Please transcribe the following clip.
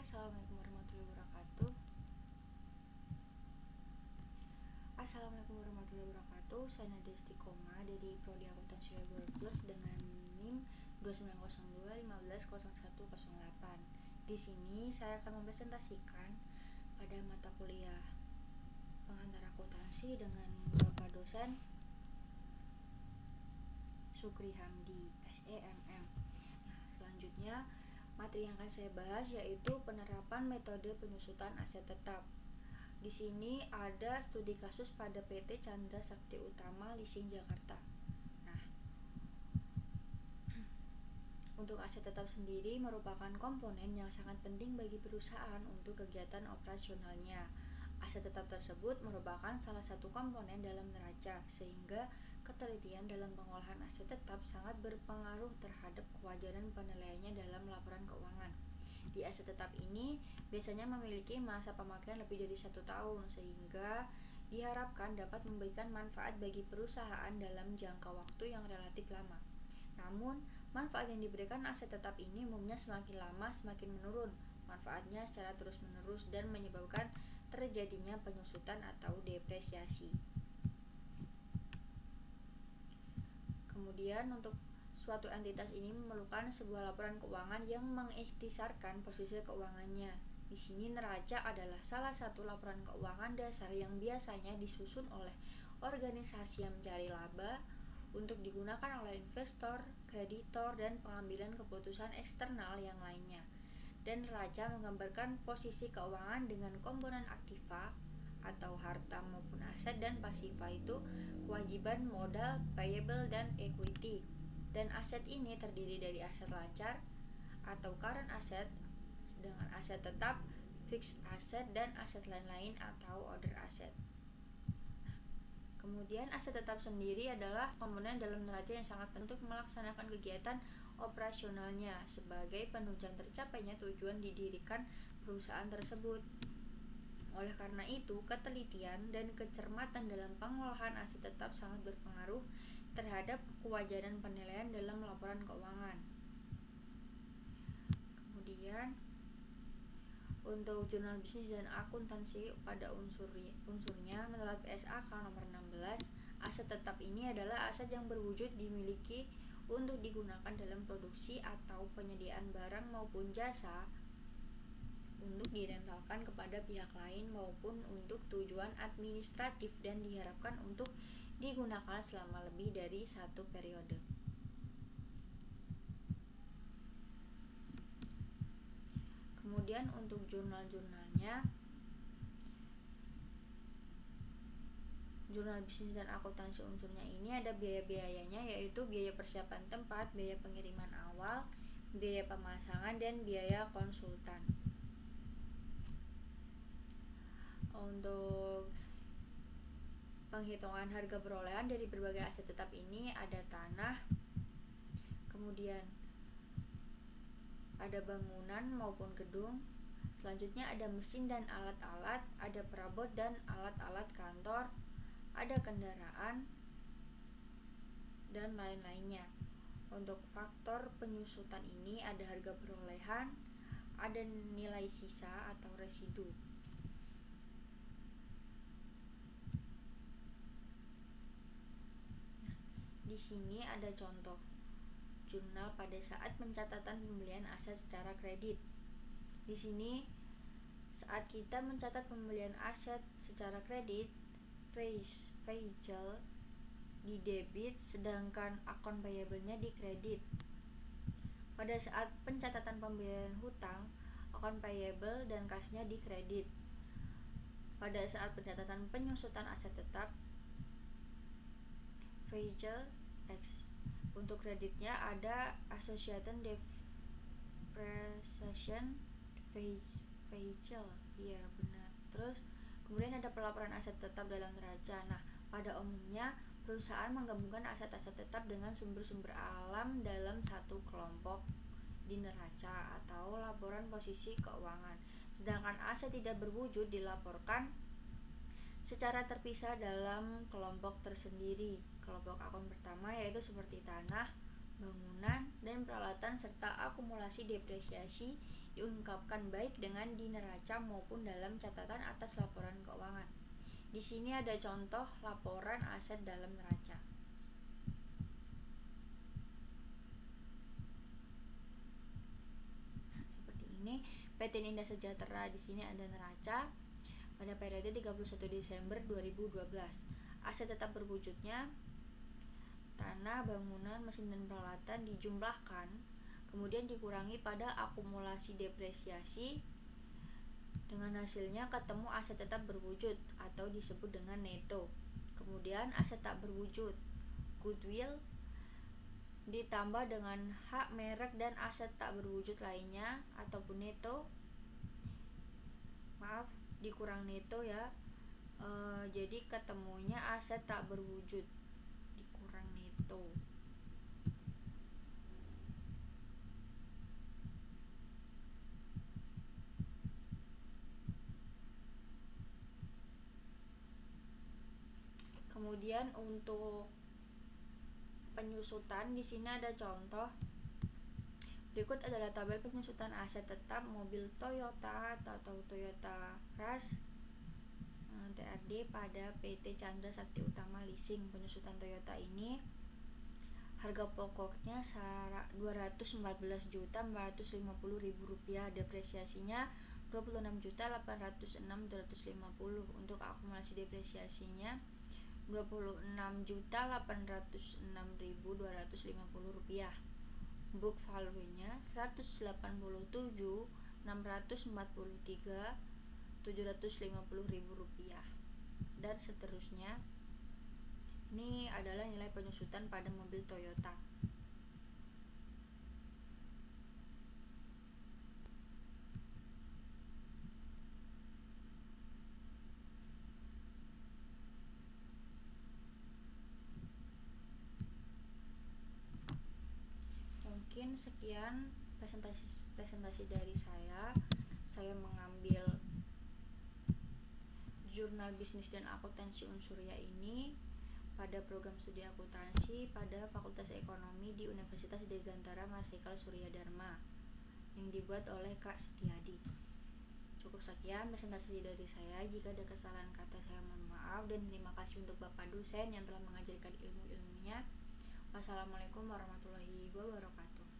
Assalamualaikum warahmatullahi wabarakatuh. Assalamualaikum warahmatullahi wabarakatuh. Saya Nadia Istiqomah dari Prodi Akuntansi Web Plus dengan NIM 2902150108. Di sini saya akan mempresentasikan pada mata kuliah pengantar akuntansi dengan Bapak dosen Sukri Hamdi, SEMM. Nah, selanjutnya materi yang akan saya bahas yaitu penerapan metode penyusutan aset tetap. Di sini ada studi kasus pada PT Chandra Sakti Utama Leasing Jakarta. Nah, untuk aset tetap sendiri merupakan komponen yang sangat penting bagi perusahaan untuk kegiatan operasionalnya. Aset tetap tersebut merupakan salah satu komponen dalam neraca, sehingga ketelitian dalam pengolahan aset tetap sangat berpengaruh terhadap kewajaran penilaiannya dalam laporan keuangan. Di aset tetap ini biasanya memiliki masa pemakaian lebih dari 1 tahun, sehingga diharapkan dapat memberikan manfaat bagi perusahaan dalam jangka waktu yang relatif lama. Namun, manfaat yang diberikan aset tetap ini umumnya semakin lama semakin menurun manfaatnya secara terus-menerus dan menyebabkan terjadinya penyusutan atau depresiasi. Kemudian untuk suatu entitas ini memerlukan sebuah laporan keuangan yang mengikhtisarkan posisi keuangannya. Di sini neraca adalah salah satu laporan keuangan dasar yang biasanya disusun oleh organisasi yang mencari laba untuk digunakan oleh investor, kreditor, dan pengambilan keputusan eksternal yang lainnya. Dan neraca menggambarkan posisi keuangan dengan komponen aktiva atau harta maupun aset, dan pasifa itu kewajiban, modal, payable, dan equity. Dan aset ini terdiri dari aset lancar atau current asset, sedangkan aset tetap, fixed asset, dan aset lain-lain atau other asset. Kemudian aset tetap sendiri adalah komponen dalam neraca yang sangat penting untuk melaksanakan kegiatan operasionalnya sebagai penunjang tercapainya tujuan didirikan perusahaan tersebut. Oleh karena itu, ketelitian dan kecermatan dalam pengolahan aset tetap sangat berpengaruh terhadap kewajaran penilaian dalam laporan keuangan. Kemudian untuk jurnal bisnis dan akuntansi pada unsurnya menurut PSAK nomor 16, aset tetap ini adalah aset yang berwujud dimiliki untuk digunakan dalam produksi atau penyediaan barang maupun jasa, untuk direntalkan kepada pihak lain maupun untuk tujuan administratif, dan diharapkan untuk digunakan selama lebih dari 1 periode. Kemudian untuk jurnal-jurnalnya, jurnal bisnis dan akuntansi unsurnya ini ada biaya-biayanya, yaitu biaya persiapan tempat, biaya pengiriman awal, biaya pemasangan, dan biaya konsultan. Untuk penghitungan harga perolehan dari berbagai aset tetap ini ada tanah, kemudian ada bangunan maupun gedung, selanjutnya ada mesin dan alat-alat, ada perabot dan alat-alat kantor, ada kendaraan, dan lain-lainnya. Untuk faktor penyusutan ini ada harga perolehan, ada nilai sisa atau residu. Di sini ada contoh jurnal pada saat pencatatan pembelian aset secara kredit. Di sini saat kita mencatat pembelian aset secara kredit, vehicle di debit sedangkan akun payable-nya di kredit. Pada saat pencatatan pembelian hutang, akun payable dan kas-nya di kredit. Pada saat pencatatan penyusutan aset tetap, vehicle X. Untuk kreditnya ada associated depreciation vehicle. Iya, benar. Terus kemudian ada pelaporan aset tetap dalam neraca. Nah, pada umumnya perusahaan menggabungkan aset-aset tetap dengan sumber-sumber alam dalam satu kelompok di neraca atau laporan posisi keuangan. Sedangkan aset tidak berwujud dilaporkan secara terpisah dalam kelompok tersendiri. Kelompok akun pertama yaitu seperti tanah, bangunan, dan peralatan serta akumulasi depresiasi diungkapkan baik dengan di neraca maupun dalam catatan atas laporan keuangan. Di sini ada contoh laporan aset dalam neraca. Seperti ini, PT Indah Sejahtera di sini ada neraca pada periode 31 Desember 2012. Aset tetap berwujudnya tanah, bangunan, mesin dan peralatan dijumlahkan, kemudian dikurangi pada akumulasi depresiasi. Dengan hasilnya ketemu aset tetap berwujud atau disebut dengan neto. Kemudian aset tak berwujud, goodwill, ditambah dengan hak merek dan aset tak berwujud lainnya ataupun neto. Dikurang neto ya. Jadi ketemunya aset tak berwujud dikurang neto. Kemudian untuk penyusutan di sini ada contoh. Berikut adalah tabel penyusutan aset tetap mobil Toyota atau Toyota Rush TRD pada PT Chandra Sakti Utama Leasing. Penyusutan Toyota ini harga pokoknya Rp214.450.000, depresiasinya Rp26.806.250. Untuk akumulasi depresiasinya Rp28.806.250. Book value-nya Rp187.643.750.000 dan seterusnya. Ini adalah nilai penyusutan pada mobil Toyota. Mungkin sekian presentasi dari saya. Saya mengambil jurnal bisnis dan akuntansi Unsurya ini pada program studi akuntansi pada Fakultas Ekonomi di Universitas Dirgantara Marsikal Surya Dharma yang dibuat oleh Kak Setiadi. Cukup sekian presentasi dari saya. Jika ada kesalahan kata saya mohon maaf, dan terima kasih untuk Bapak dosen yang telah mengajarkan ilmu-ilmunya. Wassalamualaikum warahmatullahi wabarakatuh.